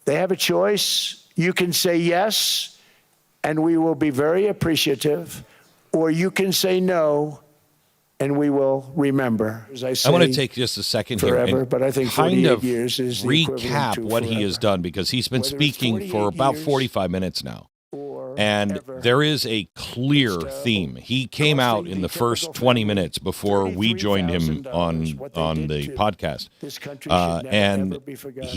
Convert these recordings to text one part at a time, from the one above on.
they have a choice. You can say yes, and we will be very appreciative, or you can say no, and we will remember. As I say, I want to take just a second forever, here and but I think kind 48 of years is the equivalent recap to what he forever. has done, because he's been Whether it's speaking for 48 about years 45 minutes now. or And ever. there is a clear theme. He came out in the first 20 minutes before we joined him on the podcast. This country should never, ever be forgotten.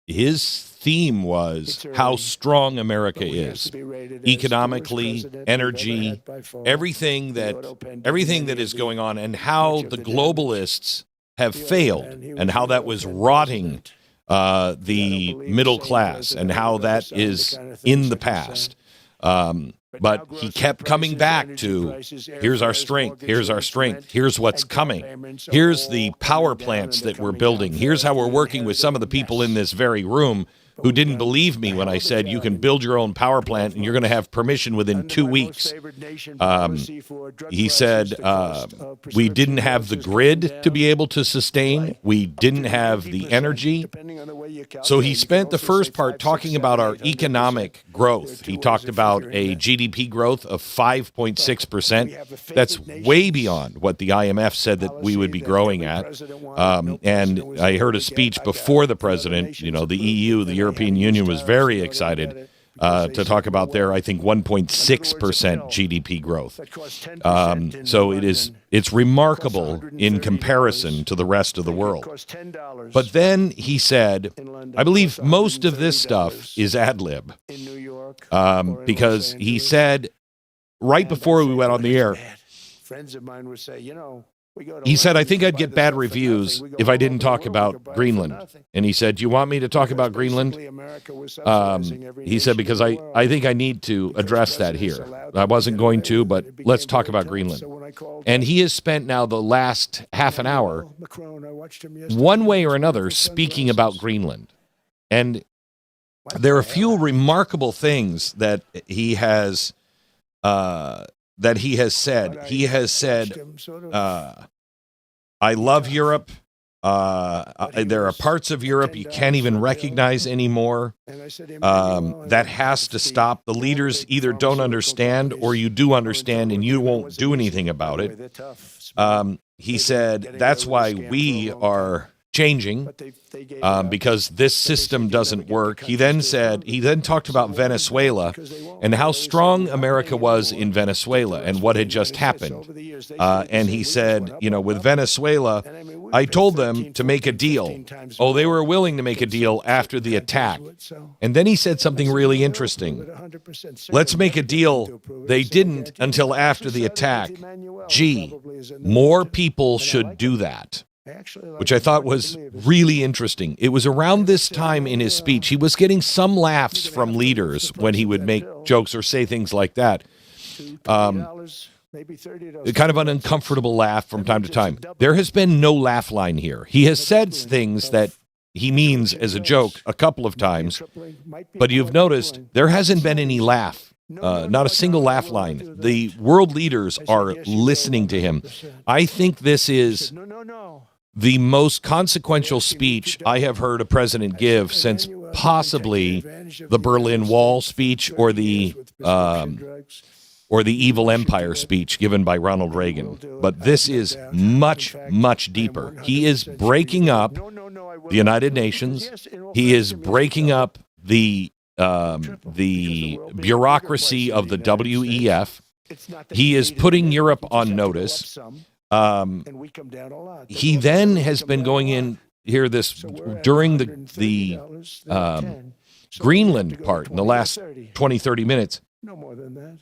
His theme was how strong America is, economically, energy, everything that is going on, and how the globalists have failed, and how that was rotting the middle class, and how that is in the past. But he kept coming back to, here's our strength, here's what's coming, here's the power plants that we're building, here's how we're working with some of the people in this very room who didn't believe me when I said you can build your own power plant and you're going to have permission within 2 weeks. He said we didn't have the grid to be able to sustain. We didn't have the energy. So he spent the first part talking about our economic growth. He talked about a GDP growth of 5.6%. That's way beyond what the IMF said that we would be growing at. And I heard a speech before the president, the EU, the European Union was very excited to talk about their, I think, 1.6% GDP growth. So it's remarkable in comparison to the rest of the world. But then he said, I believe most of this stuff is ad lib, because he said right before we went on the air, friends of mine would say, he said, I think I'd get bad reviews if I didn't talk about Greenland. And he said, do you want me to talk about Greenland? He said, because I think I need to address that here. I wasn't going to, but let's talk about Greenland. And he has spent now the last half an hour, one way or another, speaking about Greenland. And there are a few remarkable things that he has said. He has said, I love Europe. There are parts of Europe you can't even recognize anymore. That has to stop. The leaders either don't understand or you do understand and you won't do anything about it. He said, that's why we are changing, because this system doesn't work. He then talked about Venezuela and how strong America was in Venezuela and what had just happened. And he said, with Venezuela, I told them to make a deal. Oh, they were willing to make a deal after the attack. And then he said something really interesting. Let's make a deal. They didn't until after the attack. Gee, more people should do that. Which I thought was really interesting. It was around this time in his speech. He was getting some laughs from leaders when he would make jokes or say things like that. Kind of an uncomfortable laugh from time to time. There has been no laugh line here. He has said things that he means as a joke a couple of times, but you've noticed there hasn't been any laugh. Not a single laugh line. The world leaders are listening to him. I think this is the most consequential speech I have heard a president give since possibly the Berlin Wall speech or the Evil Empire speech given by Ronald Reagan. But this is much, much deeper. He is breaking up the United Nations. He is breaking up the bureaucracy of the WEF. He is putting Europe on notice. He then has been going in here during the Greenland part in the last 20, 30 minutes. No more than that.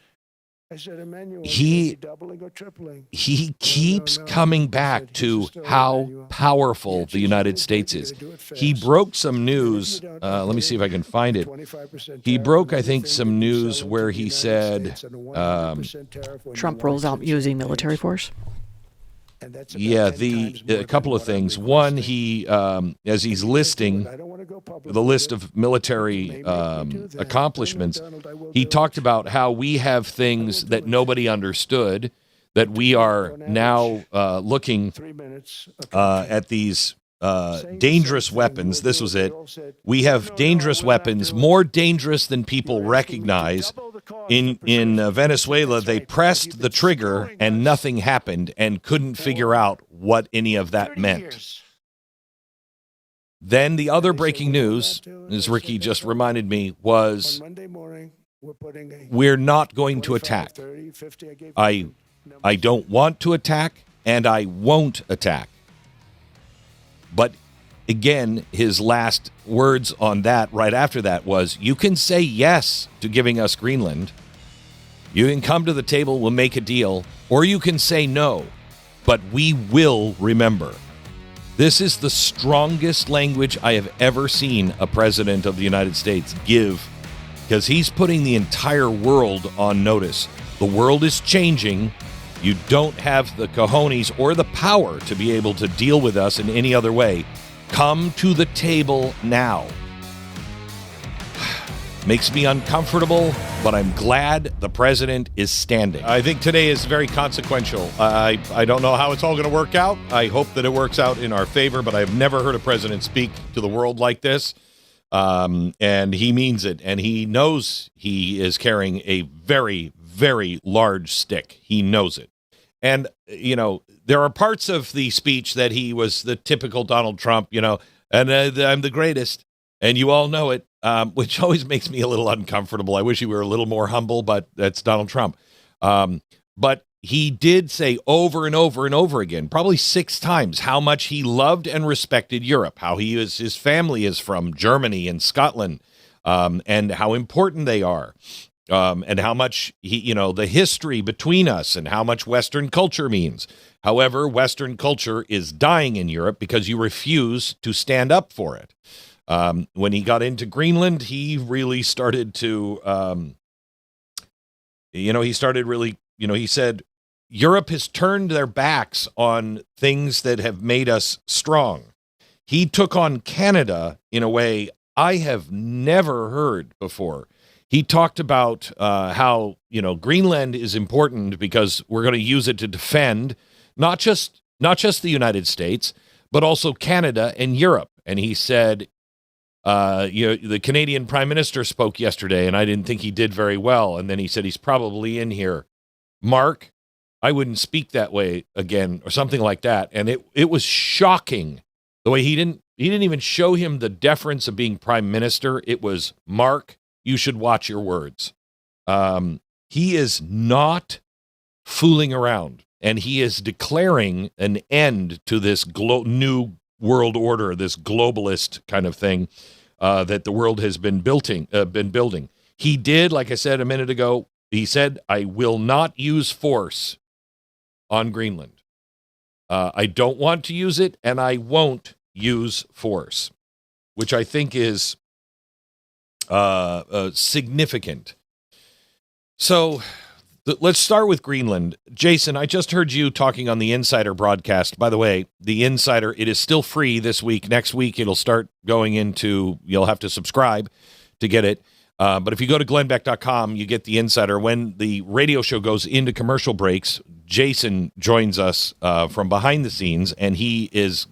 I said, Emmanuel, he doubling or tripling. He keeps coming back to how powerful the United States is. He broke some news. Let me see if I can find it. He broke, I think, some news where he said Trump rolls out using military force. Yeah, a couple of things. One, he as he's listing the list of military accomplishments, he talked about how we have things that nobody understood, that we are now looking at these dangerous weapons. This was it. We have dangerous weapons, more dangerous than people recognize. In Venezuela, they pressed the trigger and nothing happened and couldn't figure out what any of that meant. Then the other breaking news, as Ricky just reminded me, was we're not going to attack. I don't want to attack, and I won't attack. But again, his last words on that right after that was, you can say yes to giving us Greenland. You can come to the table, we'll make a deal, or you can say no, but we will remember. This is the strongest language I have ever seen a president of the United States give, because he's putting the entire world on notice. The world is changing. You don't have the cojones or the power to be able to deal with us in any other way. Come to the table now. Makes me uncomfortable, but I'm glad the president is standing. I think today is very consequential. I don't know how it's all going to work out. I hope that it works out in our favor, but I've never heard a president speak to the world like this. And he means it, and he knows he is carrying a very, very large stick. He knows it. And, you know, there are parts of the speech that he was the typical Donald Trump, you know, and I'm the greatest, and you all know it, which always makes me a little uncomfortable. I wish he were a little more humble, but that's Donald Trump. But he did say over and over and over again, probably 6 times, how much he loved and respected Europe, how his family is from Germany and Scotland, and how important they are. And how much, the history between us and how much Western culture means. However, Western culture is dying in Europe because you refuse to stand up for it. When he got into Greenland, he really started to, he said, Europe has turned their backs on things that have made us strong. He took on Canada in a way I have never heard before. He talked about how, Greenland is important because we're going to use it to defend not just the United States, but also Canada and Europe. And he said, the Canadian Prime Minister spoke yesterday, and I didn't think he did very well. And then he said, he's probably in here. Mark, I wouldn't speak that way again, or something like that. And it was shocking the way he didn't even show him the deference of being Prime Minister. It was, Mark, you should watch your words. He is not fooling around, and he is declaring an end to this new world order, this globalist kind of thing that the world has been building. He did, like I said a minute ago, he said, I will not use force on Greenland. I don't want to use it, and I won't use force, which I think is significant. So let's start with Greenland. Jason, I just heard you talking on the Insider broadcast. By the way, the Insider, it is still free this week. Next week, it'll start going into, you'll have to subscribe to get it. But if you go to glennbeck.com, you get the Insider. When the radio show goes into commercial breaks, Jason joins us from behind the scenes, and he's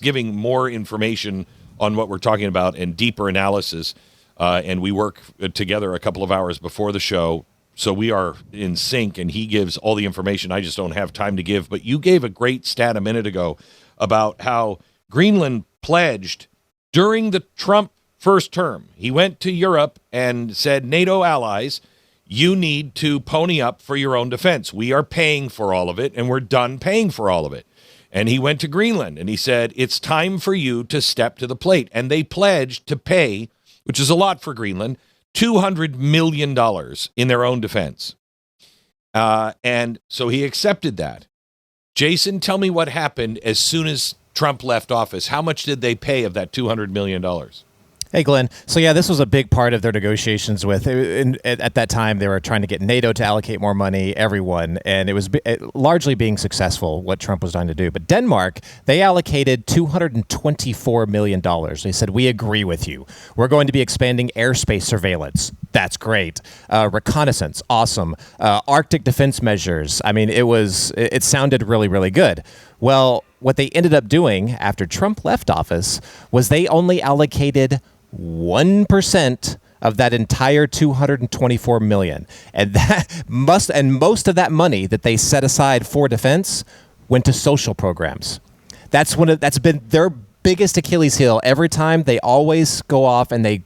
giving more information on what we're talking about and deeper analysis. And we work together a couple of hours before the show. So we are in sync, and he gives all the information I just don't have time to give. But you gave a great stat a minute ago about how Greenland pledged during the Trump first term. He went to Europe and said, NATO allies, you need to pony up for your own defense. We are paying for all of it, and we're done paying for all of it. And he went to Greenland, and he said, it's time for you to step to the plate. And they pledged to pay, which is a lot for Greenland, $200 million in their own defense. And so he accepted that. Jason, tell me what happened as soon as Trump left office. How much did they pay of that $200 million? Hey, Glenn. So, yeah, this was a big part of their negotiations with, at that time, they were trying to get NATO to allocate more money, everyone, and it was largely being successful, what Trump was trying to do. But Denmark, they allocated $224 million. They said, we agree with you. We're going to be expanding airspace surveillance. That's great. Reconnaissance, awesome. Arctic defense measures. I mean, it sounded really, really good. Well, what they ended up doing after Trump left office was they only allocated 1% of that entire $224 million, and most of that money that they set aside for defense went to social programs. That's been their biggest Achilles heel. Every time they always go off and they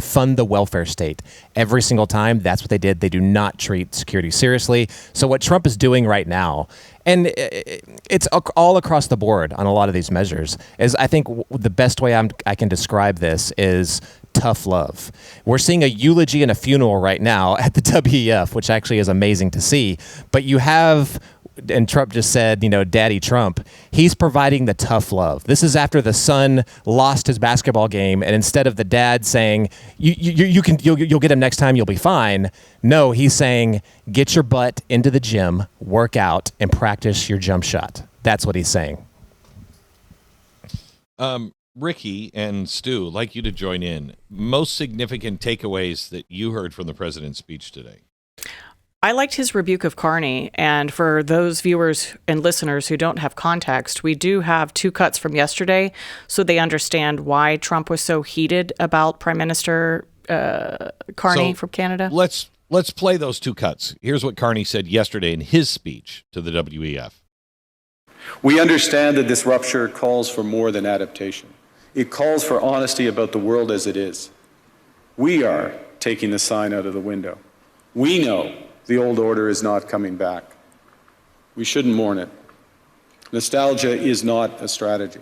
fund the welfare state. Every single time, that's what they did. They do not treat security seriously. So what Trump is doing right now, and it's all across the board on a lot of these measures, is I think the best way I can describe this is tough love. We're seeing a eulogy and a funeral right now at the WEF, which actually is amazing to see. But you have, and Trump just said, Daddy Trump, he's providing the tough love. This is after the son lost his basketball game, and instead of the dad saying, you'll get him next time, you'll be fine. No, he's saying, get your butt into the gym, work out, and practice your jump shot. That's what he's saying. Ricky and Stu, I'd like you to join in. Most significant takeaways that you heard from the president's speech today? I liked his rebuke of Carney, and for those viewers and listeners who don't have context, we do have two cuts from yesterday, so they understand why Trump was so heated about Prime Minister Carney from Canada. Let's play those two cuts. Here's what Carney said yesterday in his speech to the WEF. We understand that this rupture calls for more than adaptation. It calls for honesty about the world as it is. We are taking the sign out of the window. We know the old order is not coming back. We shouldn't mourn it. Nostalgia is not a strategy.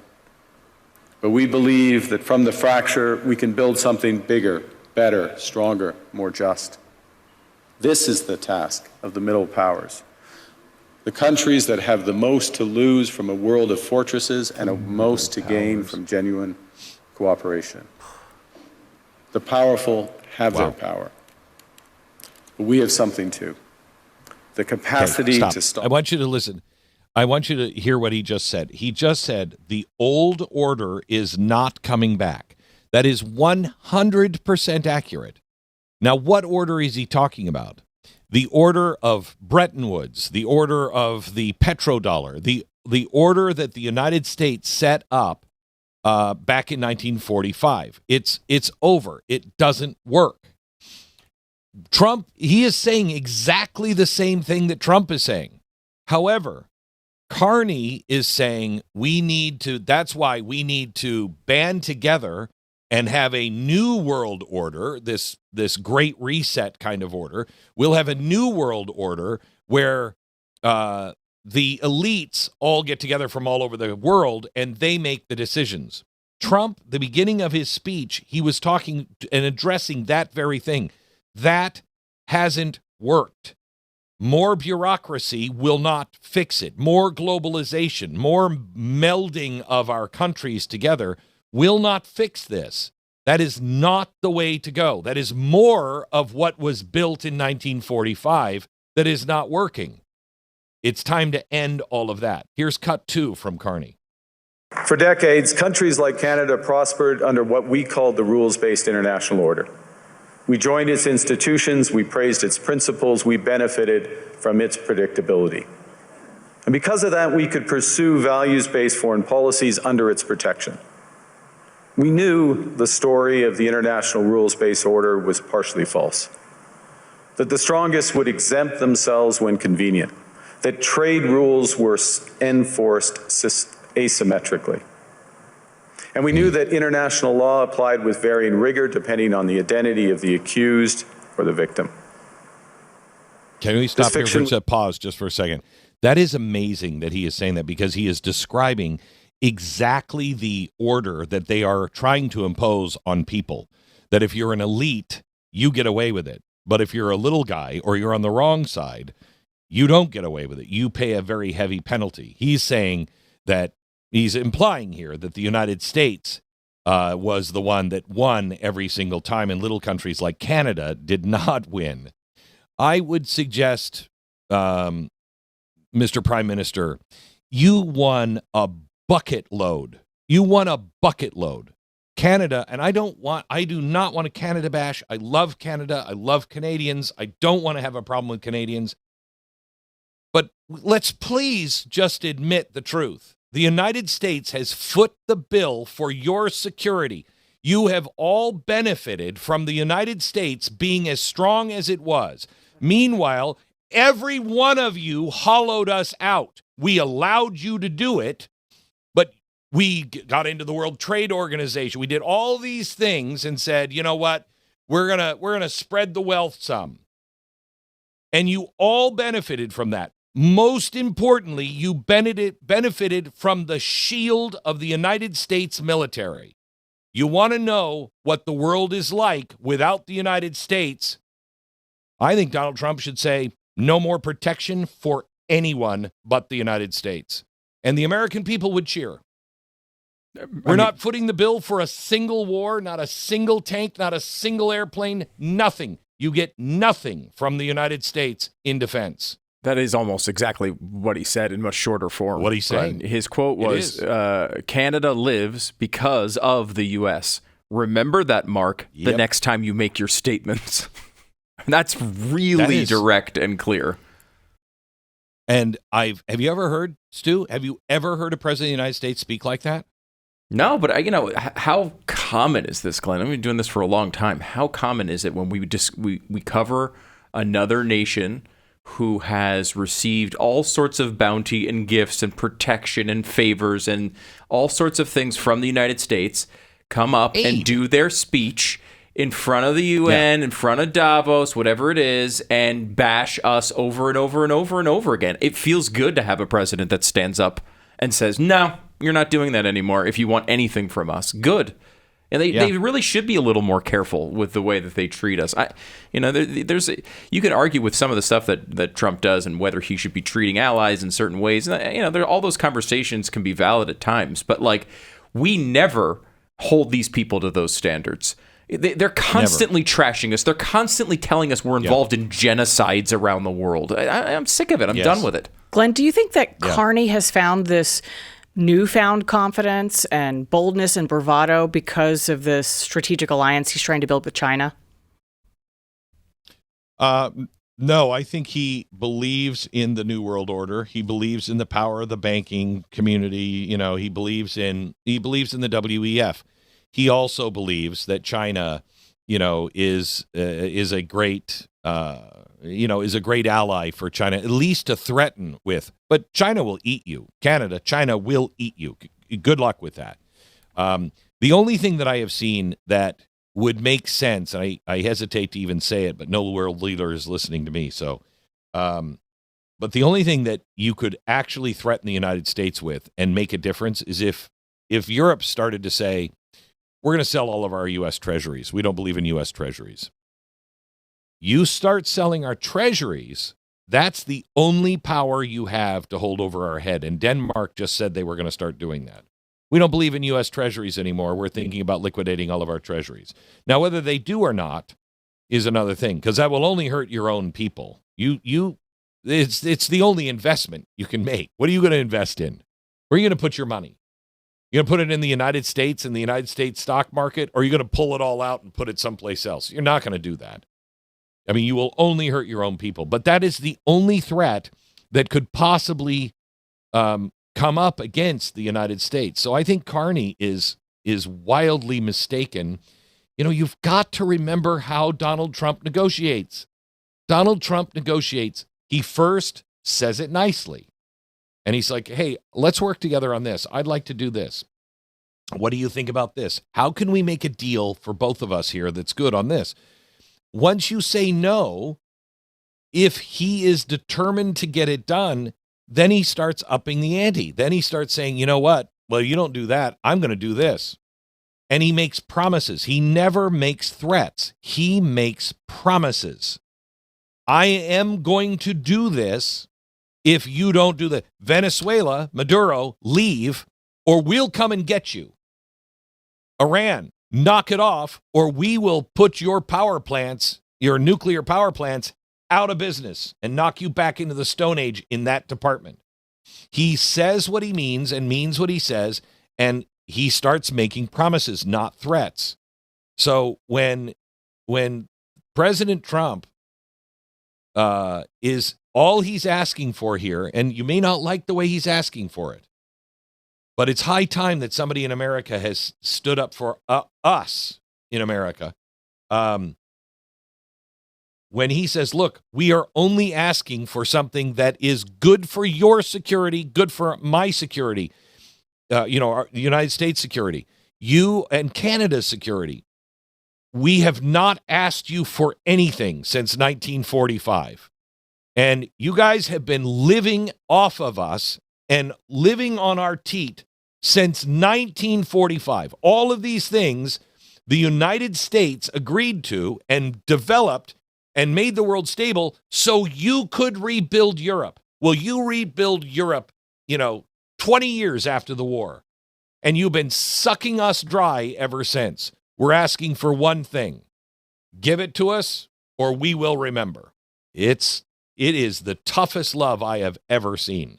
But we believe that from the fracture, we can build something bigger, better, stronger, more just. This is the task of the middle powers. The countries that have the most to lose from a world of fortresses and the most to gain from genuine cooperation. The powerful have their power. But we have something too. The capacity to stop. I want you to listen. I want you to hear what he just said. He just said the old order is not coming back. That is 100% accurate. Now, what order is he talking about? The order of Bretton Woods, the order of the petrodollar, the order that the United States set up back in 1945. It's over. It doesn't work. Trump, he is saying exactly the same thing that Trump is saying. However, Carney is saying that's why we need to band together and have a new world order, this great reset kind of order. We'll have a new world order where the elites all get together from all over the world and they make the decisions. Trump, the beginning of his speech, he was talking and addressing that very thing. That hasn't worked. More bureaucracy will not fix it. More globalization, more melding of our countries together will not fix this. That is not the way to go. That is more of what was built in 1945 that is not working. It's time to end all of that. Here's cut 2 from Carney. For decades, countries like Canada prospered under what we called the rules-based international order. We joined its institutions, we praised its principles, we benefited from its predictability. And because of that, we could pursue values-based foreign policies under its protection. We knew the story of the international rules-based order was partially false, that the strongest would exempt themselves when convenient, that trade rules were enforced asymmetrically. And we knew that international law applied with varying rigor depending on the identity of the accused or the victim. Can we stop here for a pause just for a second? That is amazing that he is saying that, because he is describing exactly the order that they are trying to impose on people. That if you're an elite, you get away with it. But if you're a little guy or you're on the wrong side, you don't get away with it. You pay a very heavy penalty. He's saying that, he's implying here that the United States was the one that won every single time, and little countries like Canada did not win. I would suggest, Mr. Prime Minister, you won a bucket load. You won a bucket load. Canada, and I do not want a Canada bash. I love Canada. I love Canadians. I don't want to have a problem with Canadians. But let's please just admit the truth. The United States has foot the bill for your security. You have all benefited from the United States being as strong as it was. Meanwhile, every one of you hollowed us out. We allowed you to do it, but we got into the World Trade Organization. We did all these things and said, you know what? We're gonna spread the wealth some. And you all benefited from that. Most importantly, you benefited from the shield of the United States military. You want to know what the world is like without the United States? I think Donald Trump should say no more protection for anyone but the United States. And the American people would cheer. We're not footing the bill for a single war, not a single tank, not a single airplane, nothing. You get nothing from the United States in defense. That is almost exactly what he said in much shorter form. What he said. His quote was, Canada lives because of the U.S. Remember that, Mark, the next time you make your statements. That's really direct and clear. And have you ever heard, Stu, have you ever heard a president of the United States speak like that? No, but how common is this, Glenn? I've been doing this for a long time. How common is it when we cover another nation who has received all sorts of bounty and gifts and protection and favors and all sorts of things from the United States, come up and do their speech in front of the UN, in front of Davos, whatever it is, and bash us over and over and over and over again? It feels good to have a president that stands up and says, no, you're not doing that anymore if you want anything from us. Good. And they really should be a little more careful with the way that they treat us. You can argue with some of the stuff that Trump does and whether he should be treating allies in certain ways. All those conversations can be valid at times, but we never hold these people to those standards. They're constantly trashing us. They're constantly telling us we're involved in genocides around the world. I'm sick of it. I'm done with it. Glenn, do you think that Carney has found this newfound confidence and boldness and bravado because of this strategic alliance he's trying to build with China? No, I think he believes in the New World Order. He believes in the power of the banking community. He believes in the WEF. He also believes that China, is a great ally for China, at least to threaten with. But China will eat you. China will eat you. Good luck with that. The only thing that I have seen that would make sense, and I hesitate to even say it, but no world leader is listening to me. So, but the only thing that you could actually threaten the United States with and make a difference is if Europe started to say, we're going to sell all of our U.S. treasuries. We don't believe in U.S. treasuries. You start selling our treasuries, that's the only power you have to hold over our head. And Denmark just said they were going to start doing that. We don't believe in U.S. treasuries anymore. We're thinking about liquidating all of our treasuries. Now, whether they do or not is another thing, because that will only hurt your own people. It's the only investment you can make. What are you going to invest in? Where are you going to put your money? You're going to put it in the United States, in the United States stock market, or are you going to pull it all out and put it someplace else? You're not going to do that. I mean, you will only hurt your own people. But that is the only threat that could possibly come up against the United States. So I think Carney is wildly mistaken. You've got to remember how Donald Trump negotiates. Donald Trump negotiates. He first says it nicely. And he's like, hey, let's work together on this. I'd like to do this. What do you think about this? How can we make a deal for both of us here that's good on this? Once you say no, if he is determined to get it done, then he starts upping the ante. Then he starts saying, you know what? Well, you don't do that. I'm going to do this. And he makes promises. He never makes threats. He makes promises. I am going to do this. If you don't do that, Venezuela, Maduro, leave, or we'll come and get you. Iran, knock it off, or we will put your power plants, your nuclear power plants, out of business and knock you back into the Stone Age in that department. He says what he means and means what he says, and he starts making promises, not threats. So when President Trump is all he's asking for here, and you may not like the way he's asking for it, but it's high time that somebody in America has stood up for us in America. When he says, look, we are only asking for something that is good for your security, good for my security, our United States security, you and Canada's security. We have not asked you for anything since 1945. And you guys have been living off of us and living on our teat since 1945. All of these things the United States agreed to and developed and made the world stable so you could rebuild Europe. Well, you rebuild Europe, 20 years after the war. And you've been sucking us dry ever since. We're asking for one thing. Give it to us or we will remember. It is the toughest love I have ever seen.